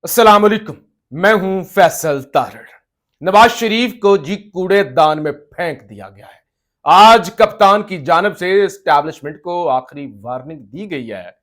अस्सलाम वालेकुम। मैं हूं फैसल तारड़। नवाज शरीफ को जी कूड़ेदान में फेंक दिया गया है। आज कप्तान की जानब से एस्टैब्लिशमेंट को आखिरी वार्निंग दी गई है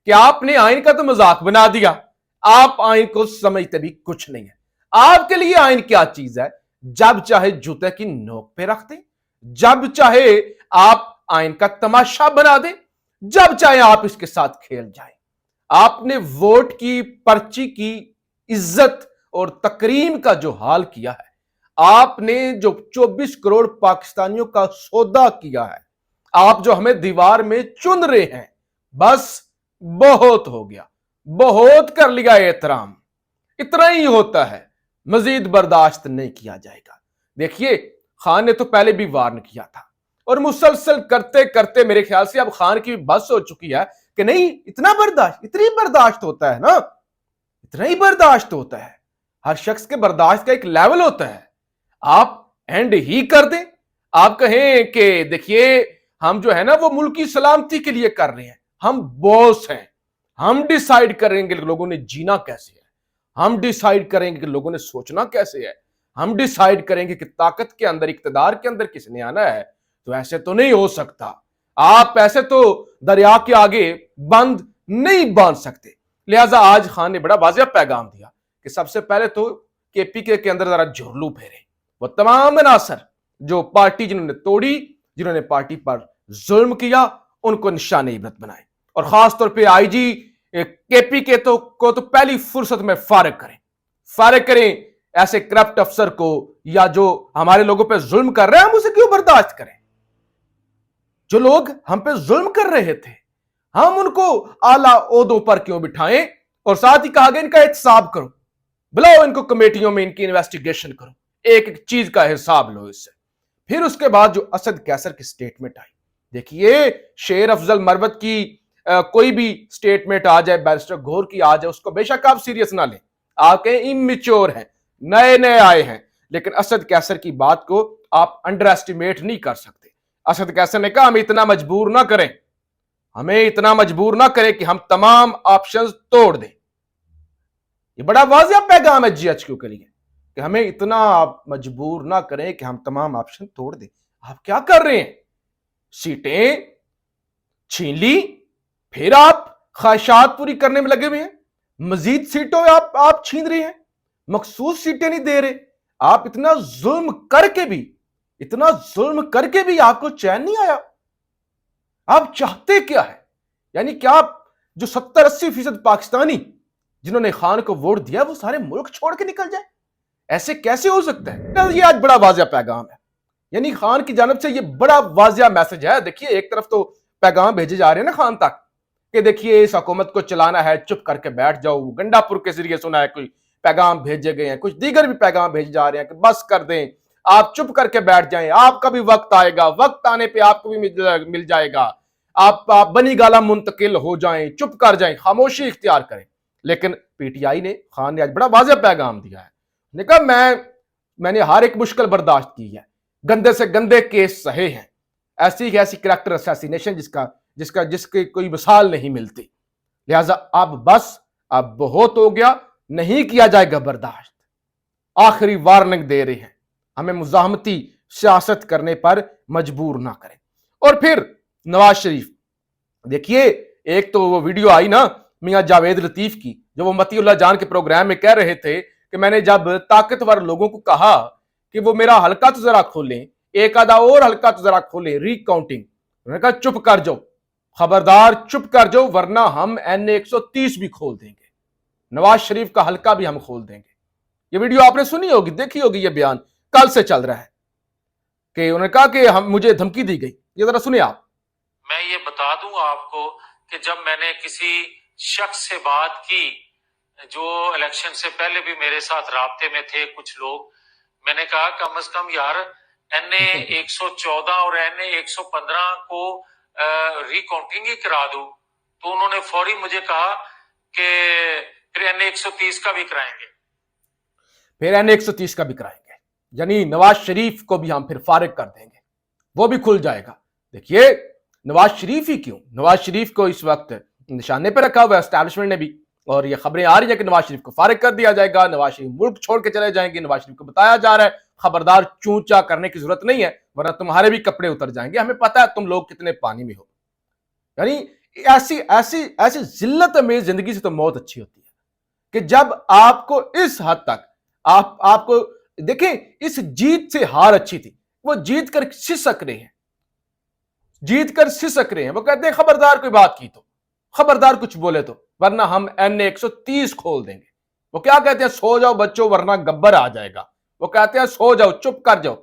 कि आपने आइन का तो मजाक बना दिया। आप आइन को समझते भी कुछ नहीं है। आपके लिए आइन क्या चीज है? जब चाहे जूते की नोक पे रख दे, जब चाहे आप आइन का तमाशा बना दे, जब चाहे आप इसके साथ खेल जाए। आपने वोट की पर्ची की इज्जत और तकरीम का जो हाल किया है, आपने जो 24 करोड़ पाकिस्तानियों का सौदा किया है, आप जो हमें दीवार में चुन रहे हैं, बस बहुत हो गया। बहुत कर लिया एहतराम। इतना ही होता है, मजीद बर्दाश्त नहीं किया जाएगा। देखिए, खान ने तो पहले भी वार्न किया था और मुसलसल करते करते मेरे ख्याल से अब खान की बस हो चुकी है कि नहीं, इतना बर्दाश्त, इतनी बर्दाश्त होता है ना, इतना ही बर्दाश्त होता है। हर शख्स के बर्दाश्त का एक लेवल होता है। आप एंड ही कर दें, आप कहें कि देखिए हम जो है ना वो मुल्क की सलामती के लिए कर रहे हैं, हम बॉस हैं, हम डिसाइड करेंगे कि लोगों ने जीना कैसे है, हम डिसाइड करेंगे कि लोगों ने सोचना कैसे है, हम डिसाइड करेंगे कि ताकत के अंदर, इक्तदार के अंदर किसने आना है। तो ऐसे तो नहीं हो सकता। आप ऐसे तो दरिया के आगे बंद नहीं बांध सकते। लिहाजा आज खान ने बड़ा वाजिया पैगाम दिया कि सबसे पहले तो केपीके के अंदर जरा झुरलू फेरे। वो तमाम अनासर जो पार्टी जिन्होंने तोड़ी, जिन्होंने पार्टी पर जुल्म किया, उनको निशाने इबरत बनाए। और खासतौर पर आईजी केपीके को तो पहली फुर्सत में फारिग करें ऐसे करप्ट अफसर को, या जो हमारे लोगों पर जुल्म कर रहे हैं हम उसे क्यों बर्दाश्त करें। जो लोग हम पे जुल्म कर रहे थे, हम उनको आला ओहदों पर क्यों बिठाएं। और साथ ही कहा गया इनका एहतसाब करो, बुलाओ इनको कमेटियों में, इनकी इन्वेस्टिगेशन करो, एक एक चीज का हिसाब लो इससे। फिर उसके बाद जो असद कैसर की स्टेटमेंट आई, देखिए शेर अफजल मरवत की कोई भी स्टेटमेंट आ जाए, बैरिस्टर घोर की आ जाए, उसको बेशक आप सीरियस ना लें, आपके इमेच्योर हैं, नए नए आए हैं, लेकिन असद कैसर की बात को आप अंडर एस्टिमेट नहीं कर सकते। असद कैसर ने कहा हमें इतना मजबूर ना करें, हमें इतना मजबूर ना करें कि हम तमाम ऑप्शंस तोड़ दें। ये बड़ा वाजिया पैगाम है जीएचक्यू के लिए कि हमें इतना आप मजबूर ना करें कि हम तमाम ऑप्शन तोड़ दें। आप क्या कर रहे हैं? सीटें छीन ली, फिर आप ख्वाहिशात पूरी करने में लगे हुए हैं, मजीद सीटों आप छीन रहे हैं, मखसूस सीटें नहीं दे रहे। आप इतना जुल्म करके भी आपको चैन नहीं आया। आप चाहते क्या है? यानी क्या आप जो 70-80% पाकिस्तानी जिन्होंने खान को वोट दिया वो सारे मुल्क छोड़ के निकल जाए? ऐसे कैसे हो सकता है? ये आज बड़ा वाजिया पैगाम है, यानी खान की जानब से ये बड़ा वाजिया मैसेज है। देखिए, एक तरफ तो पैगाम भेजे जा रहे हैं ना खान तक कि देखिए इस हुकूमत को चलाना है, चुप करके बैठ जाओ। गंडापुर के जरिए सुना है कोई पैगाम भेजे गए हैं, कुछ दीगर भी पैगाम भेजे जा रहे हैं कि बस कर दें, आप चुप करके बैठ जाएं, आपका भी वक्त आएगा, वक्त आने पर आपको भी मिल जाएगा, आप बनी गाला मुंतकिल हो जाएं, चुप कर जाएं, खामोशी इख्तियार करें। लेकिन पीटीआई ने, खान ने आज बड़ा वाज़ेह पैगाम दिया है। उसने कहा मैंने हर एक मुश्किल बर्दाश्त की है, गंदे से गंदे केस सहे हैं, ऐसी करैक्टर असैसिनेशन जिसकी कोई मिसाल नहीं मिलती। लिहाजा अब बहुत हो गया, नहीं किया जाएगा बर्दाश्त। आखिरी वार्निंग दे रहे हैं, हमें मुजाहमती सियासत करने पर मजबूर ना करें। और फिर नवाज शरीफ, देखिए एक तो वो वीडियो आई ना मियां जावेद लतीफ की, जो वो मतीउल्लाह जान के प्रोग्राम में कह रहे थे कि मैंने जब ताकतवर लोगों को कहा कि वो मेरा हल्का तो जरा खोलें, एक आधा और हल्का तो जरा खोलें, रिकाउंटिंग, उन्होंने कहा चुप कर जाओ, खबरदार चुप कर जाओ, वरना हम NA 130 भी खोल देंगे, नवाज शरीफ का हल्का भी हम खोल देंगे। ये वीडियो आपने सुनी होगी, देखी होगी, ये बयान कल से चल रहा है कि उन्होंने कहा कि मुझे धमकी दी गई। ये जरा सुनिए आप। मैं ये बता दूं आपको कि जब मैंने किसी शख्स से बात की जो इलेक्शन से पहले भी मेरे साथ राब्ते में थे कुछ लोग, मैंने कहा कम से कम यार NA 114 और NA 115 को रिकाउंटिंग ही करा दो, तो उन्होंने फौरी मुझे कहा कि फिर NA 130 का भी कराएंगे, फिर NA 130 का भी कराएंगे, यानी नवाज शरीफ को भी हम फिर फारिग कर देंगे, वो भी खुल जाएगा। देखिए नवाज शरीफ ही क्यों, नवाज शरीफ को इस वक्त निशाने पर रखा हुआ है एस्टैब्लिशमेंट ने भी। और ये खबरें आ रही है कि नवाज शरीफ को फारिग कर दिया जाएगा, नवाज शरीफ मुल्क छोड़ के चले जाएंगे। नवाज शरीफ को बताया जा रहा है खबरदार, चूंचा करने की जरूरत नहीं है वरना तुम्हारे भी कपड़े उतर जाएंगे, हमें पता है तुम लोग कितने पानी में हो। यानी ऐसी ऐसी ऐसी जिल्लत में जिंदगी से तो मौत अच्छी होती है कि जब आपको इस हद तक आपको देखें, इस जीत से हार अच्छी थी। वो जीत कर सिसक रहे हैं, जीत कर सिसक रहे हैं। वो कहते हैं खबरदार कोई बात की तो, खबरदार कुछ बोले तो, वरना हम NA 130 खोल देंगे। वो क्या कहते हैं, सो जाओ बच्चों वरना गब्बर आ जाएगा। वो कहते हैं सो जाओ, चुप कर जाओ,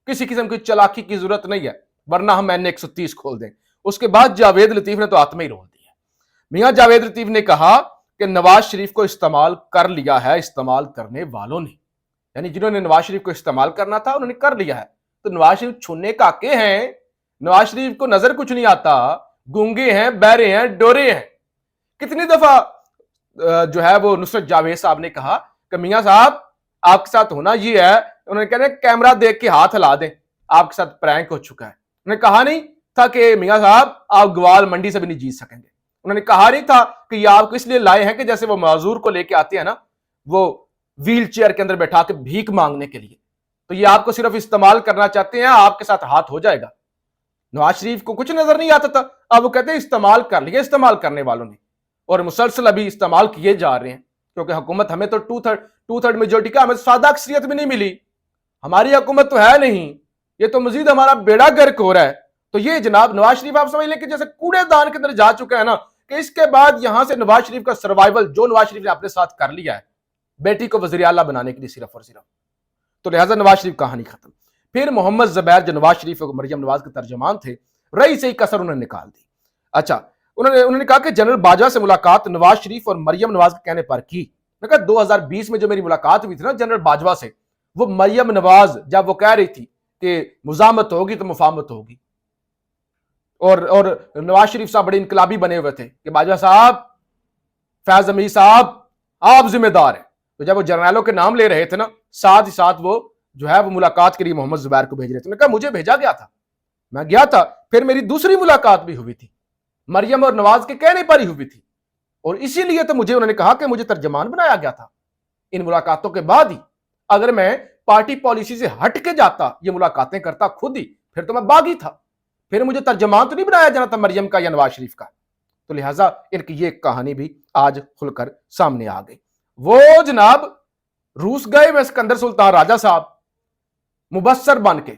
किसी किस्म की चालाकी की जरूरत नहीं है वरना हम NA 130 खोल देंगे। उसके बाद जावेद लतीफ ने तो आत्मा ही रोल दिया। मियां जावेद लतीफ ने कहा कि नवाज शरीफ को इस्तेमाल कर लिया है इस्तेमाल करने वालों ने, यानी जिन्होंने नवाज शरीफ को इस्तेमाल करना था उन्होंने कर लिया है। तो नवाज शरीफ छुन्ने काके हैं, नवाज शरीफ को नजर कुछ नहीं आता, गूंगे हैं, बहरे हैं, डोरे हैं। कितनी दफा जो है वो नुसरत जावेद साहब ने कहा कि मियां साहब आपके साथ होना ये है, उन्होंने कहना कैमरा देख के हाथ हिला दें, आपके साथ प्रैंक हो चुका है। उन्होंने कहा नहीं था कि मियां साहब आप ग्वाल मंडी से भी नहीं जीत सकेंगे। उन्होंने कहा नहीं था कि ये आपको इसलिए लाए हैं कि जैसे वो मजदूर को लेके आते हैं ना, वो व्हील चेयर के अंदर बैठा के भीख मांगने के लिए, तो ये आपको सिर्फ इस्तेमाल करना चाहते हैं, आपके साथ हाथ हो जाएगा। नवाज शरीफ को कुछ नजर नहीं आता था, अब वो कहते हैं इस्तेमाल कर लिया इस्तेमाल करने वालों ने, और मुसलसल अभी इस्तेमाल किए जा रहे हैं क्योंकि हुकूमत हमें तो टू थर्ड मेजोरिटी का, हमें सादा अक्सरियत भी नहीं मिली, हमारी हुकूमत तो है नहीं, ये तो मजीद हमारा बेड़ा गर्क हो रहा है। तो ये जनाब नवाज शरीफ आप समझ लें कि जैसे कूड़ेदान के अंदर जा चुका है ना, कि इसके बाद यहां से नवाज शरीफ का सर्वाइवल जो नवाज शरीफ ने अपने साथ कर लिया है बेटी को वज़ीर आला बनाने के लिए सिर्फ और सिर्फ, तो लिहाजा नवाज शरीफ कहानी खत्म। फिर मोहम्मद ज़ुबैर जो नवाज शरीफ और मरियम नवाज के तर्जमान थे, रही से ही कसर उन्होंने निकाल दी। अच्छा, उन्होंने कहा कि जनरल बाजवा से मुलाकात नवाज शरीफ और मरियम नवाज के कहने पर की। 2020 में जो मेरी मुलाकात हुई थी ना जनरल बाजवा से, वो मरियम नवाज जब वो कह रही थी कि मुजामत होगी तो मुफामत होगी, और नवाज शरीफ साहब बड़े इनकलाबी बने हुए थे कि बाजवा साहब, फैज अमीर साहब आप जिम्मेदार हैं। तो जब वो जर्नैलों के नाम ले रहे थे ना, साथ ही साथ वो जो है वो मुलाकात के लिए मोहम्मद ज़ुबैर को भेज रहे थे। उन्होंने कहा मुझे भेजा गया था, मैं गया था, फिर मेरी दूसरी मुलाकात भी हुई थी, मरियम और नवाज के कहने पर ही हुई थी, और इसीलिए तो मुझे उन्होंने कहा कि मुझे तर्जमान बनाया गया था। इन मुलाकातों के बाद ही अगर मैं पार्टी पॉलिसी से हट के जाता, ये मुलाकातें करता खुद ही, फिर तो मैं बागी था, फिर मुझे तर्जमान तो नहीं बनाया जाना था मरियम का या नवाज शरीफ का। तो लिहाजा इनकी ये कहानी भी आज खुलकर सामने आ गई। वो जनाब रूस गए में सिकंदर सुल्तान राजा साहब मुबस्सर बन के,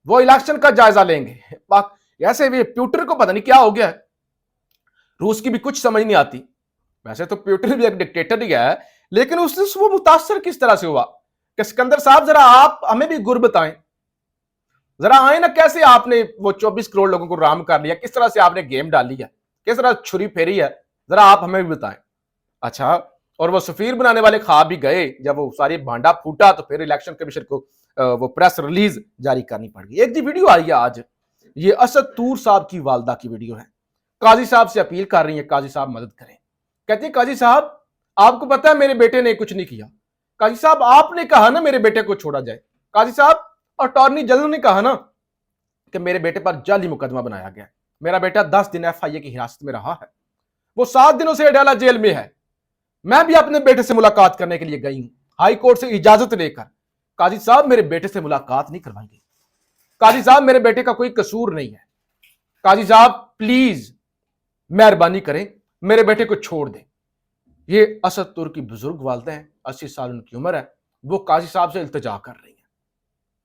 वो इलेक्शन का जायजा लेंगे। ऐसे भी प्यूटर को पता नहीं क्या हो गया है, रूस की भी कुछ समझ नहीं आती। वैसे तो प्यूटर भी एक डिक्टेटर ही है, लेकिन उससे वो मुतासर किस तरह से हुआ कि सिकंदर साहब जरा आप हमें भी गुर बताएं, जरा आए ना, कैसे आपने वो 24 करोड़ लोगों को राम कर लिया, किस तरह से आपने गेम डाली है, किस तरह छुरी फेरी है, जरा आप हमें भी बताएं। अच्छा, और वो सफीर बनाने वाले ख्वाब भी गए, जब वो सारी भांडा फूटा तो फिर इलेक्शन कमीशन को वो प्रेस रिलीज जारी करनी पड़ गई। एक जी वीडियो आई है आज, ये असद तूर साहब की वालदा की वीडियो है, काजी साहब से अपील कर रही है, काजी साहब मदद करें। कहती है काजी साहब आपको पता है मेरे बेटे ने कुछ नहीं किया, काजी साहब आपने कहा ना मेरे बेटे को छोड़ा जाए, काजी साहब अटॉर्नी जनरल ने कहा ना कि मेरे बेटे पर जाली मुकदमा बनाया गया, मेरा बेटा 10 दिन FIA की हिरासत में रहा है, वो 7 दिनों से अडाला जेल में है। मैं भी अपने बेटे से मुलाकात करने के लिए गई हूं हाई कोर्ट से इजाजत लेकर, काजी साहब मेरे बेटे से मुलाकात नहीं करवाएंगे, काजी साहब मेरे बेटे का कोई कसूर नहीं है, काजी साहब प्लीज मेहरबानी करें मेरे बेटे को छोड़ दें। ये असद तुर की बुजुर्ग वालदा हैं, 80 साल उनकी उम्र है, वो काजी साहब से इल्तिजा कर रही हैं,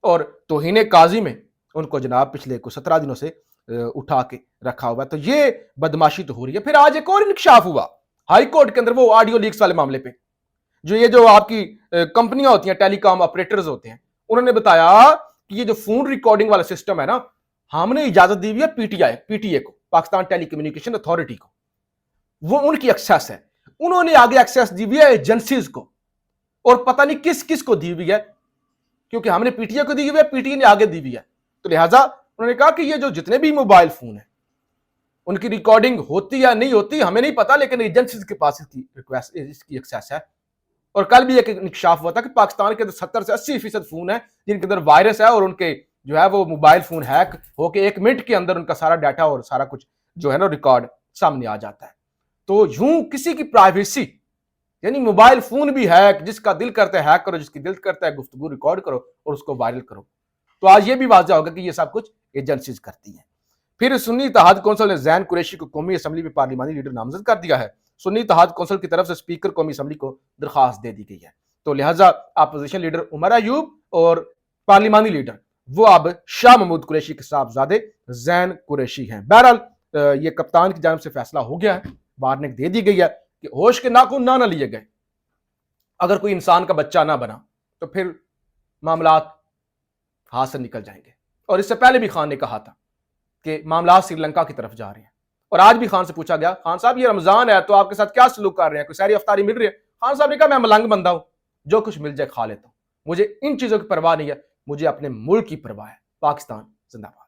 और तौहीन काजी में उनको जनाब पिछले कुछ 17 दिनों से उठा के रखा हुआ है। तो ये बदमाशी तो हो रही है। फिर आज एक और इंकशाफ हुआ हाई कोर्ट के अंदर, वो ऑडियो लीक्स वाले मामले पे, जो आपकी कंपनियां होती हैं, टेलीकॉम ऑपरेटर्स होते हैं, उन्होंने बताया कि ये जो फोन रिकॉर्डिंग वाला सिस्टम है ना, हमने इजाजत दी हुई है PTA को, पाकिस्तान टेलीकम्युनिकेशन अथॉरिटी को, वो उनकी एक्सेस है, उन्होंने आगे एक्सेस दी हुई है एजेंसीज को, और पता नहीं किस किस को दी हुई है, क्योंकि हमने PTA को दी हुई है, PTA ने आगे दी हुई है। तो लिहाजा उन्होंने कहा कि ये जो जितने भी मोबाइल फोन है उनकी रिकॉर्डिंग होती या नहीं होती हमें नहीं पता, लेकिन एजेंसीज के पास इसकी एक्सेस है। और कल भी एक इंकशाफ हुआ था कि पाकिस्तान के 70 से 80% फोन है जिनके अंदर वायरस है, और उनके जो है वो मोबाइल फोन हैक होके 1 मिनट के अंदर उनका सारा डाटा और सारा कुछ जो है ना रिकॉर्ड सामने आ जाता है। तो यूं किसी की प्राइवेसी यानी मोबाइल फोन भी हैक, जिसका दिल करता है हैक करो, जिसकी दिल करता है गुफ्तगू रिकॉर्ड करो और उसको वायरल करो। तो आज ये भी वाज़ा होगा कि ये सब कुछ एजेंसीज करती हैं। फिर सुन्नी इत्तेहाद कौंसिल ने जैन कुरैशी को कौमी असम्बली में पार्लिमानी लीडर नामजद कर दिया है। सुन्नी इत्तेहाद कौंसिल की तरफ से स्पीकर कौमी असम्बली को दरखास्त दे दी गई है। तो लिहाजा अपोजिशन लीडर उमर अयूब और पार्लिमानी लीडर वो अब शाह महमूद कुरैशी के साहबजादे जैन कुरैशी हैं। बहरहाल ये कप्तान की जानिब से फैसला हो गया है, वार्निंग दे दी गई है कि होश के नाखून ना लिए गए, अगर कोई इंसान का बच्चा ना बना तो फिर मामलात हाथ से निकल जाएंगे। और इससे पहले भी खान ने कहा था कि मामला श्रीलंका की तरफ जा रहे हैं। और आज भी खान से पूछा गया, खान साहब ये रमजान है तो आपके साथ क्या सलूक कर रहे हैं, कोई सारी अफ्तारी मिल रही है? खान साहब ने कहा मैं मलंग बंदा हूं, जो कुछ मिल जाए खा लेता हूं, मुझे इन चीजों की परवाह नहीं है, मुझे अपने मुल्क की परवाह है। पाकिस्तान जिंदाबाद।